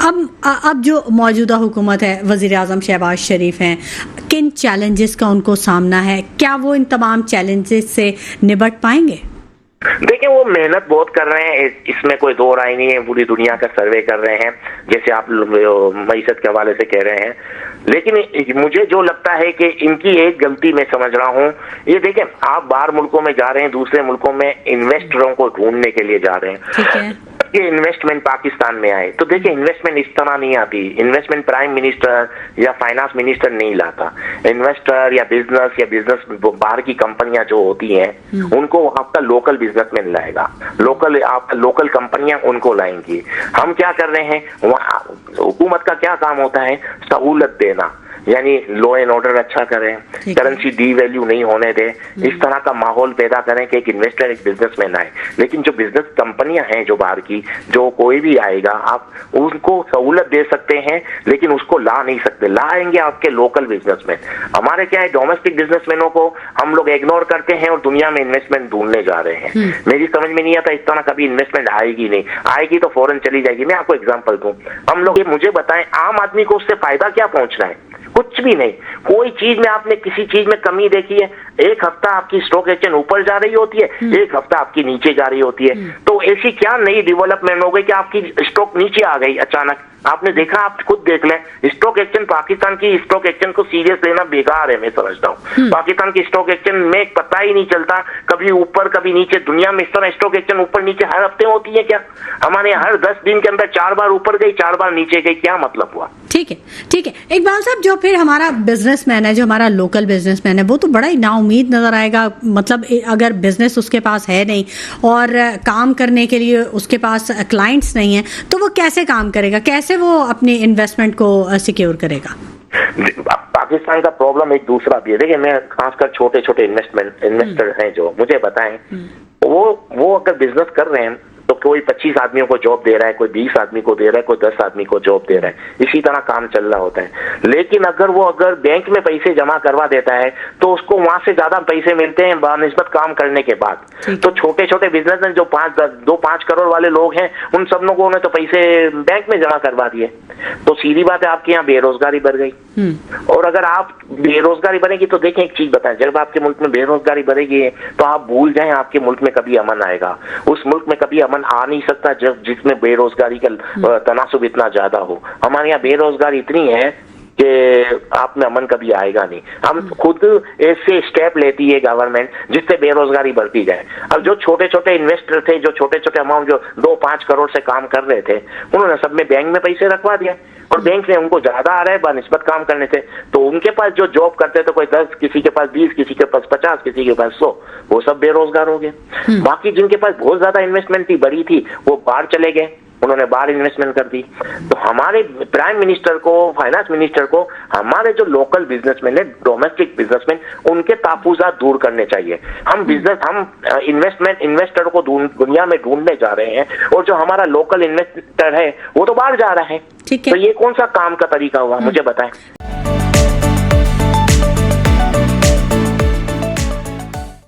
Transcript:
अब जो मौजूदा हुकूमत है, वज़ीर आज़म शहबाज शरीफ हैं, किन चैलेंजेस का उनको सामना है? क्या वो इन तमाम चैलेंजेस से निपट पाएंगे? देखिए, वो मेहनत बहुत कर रहे हैं, इसमें कोई दो राय नहीं है। पूरी दुनिया का सर्वे कर रहे हैं, जैसे आप मईशत के हवाले से कह रहे हैं। लेकिन मुझे जो लगता है कि इनकी एक गलती मैं समझ रहा हूँ, ये देखें, आप बाहर मुल्कों में जा रहे हैं, दूसरे मुल्कों में इन्वेस्टरों को ढूंढने के लिए जा रहे हैं। ठीक है। ये इन्वेस्टमेंट पाकिस्तान में आए तो देखिए, इन्वेस्टमेंट इस तरह नहीं आती। इन्वेस्टमेंट प्राइम मिनिस्टर या फाइनेंस मिनिस्टर नहीं लाता। इन्वेस्टर या बिजनेस बाहर की कंपनियां जो होती हैं, उनको आपका लोकल बिजनेसमैन लाएगा, आपका लोकल कंपनियां उनको लाएंगी। हम क्या कर रहे हैं, हुकूमत का क्या काम होता है? सहूलत देना, यानी लॉ एंड ऑर्डर अच्छा करें, करेंसी डी वैल्यू नहीं होने दे, इस तरह का माहौल पैदा करें कि एक इन्वेस्टर एक बिजनेसमैन आए। लेकिन जो बिजनेस कंपनियां हैं जो बाहर की, जो कोई भी आएगा, आप उनको सहूलत दे सकते हैं लेकिन उसको ला नहीं सकते। लाएंगे आपके लोकल बिजनेसमैन। हमारे क्या है, डोमेस्टिक बिजनेसमैनों को हम लोग इग्नोर करते हैं और दुनिया में इन्वेस्टमेंट ढूंढने जा रहे हैं। मेरी समझ में नहीं आता, इस तरह कभी इन्वेस्टमेंट आएगी नहीं, आएगी तो फौरन चली जाएगी। मैं आपको एग्जाम्पल दूं, हम लोग, मुझे बताएं, आम आदमी को उससे फायदा क्या पहुंच रहा है? कुछ भी नहीं। कोई चीज में आपने किसी चीज में कमी देखी है? एक हफ्ता आपकी स्टॉक एक्सचेंज ऊपर जा रही होती है, एक हफ्ता आपकी नीचे जा रही होती है। तो ऐसी क्या नई डेवलपमेंट हो गई कि आपकी स्टॉक नीचे आ गई अचानक? आपने देखा, आप खुद देख लें, स्टॉक एक्सचेंज, पाकिस्तान की स्टॉक एक्सचेंज को सीरियस लेना बेकार है, मैं समझता हूँ। पाकिस्तान की स्टॉक एक्सचेंज में पता ही नहीं चलता, कभी ऊपर कभी नीचे। दुनिया में इस तरह स्टॉक एक्सचेंज ऊपर नीचे हर हफ्ते होती है क्या? हमारे यहाँ हर 10 दिन के अंदर 4 बार ऊपर गई, 4 बार नीचे गई, क्या मतलब हुआ? ठीक है, ठीक है। इकबाल साहब, जो फिर हमारा बिजनेसमैन है, जो हमारा लोकल बिजनेसमैन है, वो तो बड़ा ही नाउमीद नजर आएगा। मतलब अगर बिजनेस उसके पास है नहीं और काम करने के लिए उसके पास क्लाइंट्स नहीं है, तो वो कैसे काम करेगा? कैसे वो अपनी इन्वेस्टमेंट को सिक्योर करेगा? पाकिस्तान का प्रॉब्लम एक दूसरा भी है। देखिए, मैं खासकर छोटे छोटे इन्वेस्टर हैं जो मुझे बताएं, वो अगर बिजनेस कर रहे हैं तो कोई 25 आदमियों को जॉब दे रहा है, कोई 20 आदमी को दे रहा है, कोई 10 आदमी को जॉब दे रहा है, इसी तरह काम चल रहा होता है। लेकिन अगर बैंक में पैसे जमा करवा देता है तो उसको वहां से ज्यादा पैसे मिलते हैं बानिस्बत काम करने के बाद। तो छोटे छोटे बिजनेस जो 5 करोड़ वाले लोग हैं, उन सब लोगों ने तो पैसे बैंक में जमा करवा दिए। तो सीधी बात है, आपके यहाँ बेरोजगारी बढ़ गई। और अगर आप बेरोजगारी बढ़ेगी तो देखें, एक चीज बताएं, जब आपके मुल्क में बेरोजगारी बढ़ेगी तो आप भूल जाएं आपके मुल्क में कभी अमन आएगा। उस मुल्क में कभी अमन आ नहीं सकता जब जिसमें बेरोजगारी का तनासुब इतना ज्यादा हो। हमारे यहाँ बेरोजगारी इतनी है कि आप में अमन कभी आएगा नहीं। हम खुद ऐसे स्टेप लेती है गवर्नमेंट जिससे बेरोजगारी बढ़ती जाए। अब जो छोटे छोटे इन्वेस्टर थे, जो छोटे छोटे अमाउंट जो 2-5 करोड़ से काम कर रहे थे, उन्होंने सब में बैंक में पैसे रखवा दिया और बैंक ने उनको ज्यादा आ रहा है बानिस्बत काम करने से। तो उनके पास जो जॉब करते थे, कोई 10, किसी के पास 20, किसी के पास 50, किसी के पास 100, वो सब बेरोजगार हो गए। बाकी जिनके पास बहुत ज्यादा इन्वेस्टमेंट थी, बड़ी थी, वो बाहर चले गए, उन्होंने बाहर इन्वेस्टमेंट कर दी। तो हमारे प्राइम मिनिस्टर को, फाइनेंस मिनिस्टर को, हमारे जो लोकल बिजनेसमैन है, डोमेस्टिक बिजनेसमैन, उनके ताफुजात दूर करने चाहिए। हम इन्वेस्टर को दुनिया में ढूंढने जा रहे हैं और जो हमारा लोकल इन्वेस्टर है वो तो बाहर जा रहा है। ठीक है। तो ये कौन सा काम का तरीका हुआ, मुझे बताएं।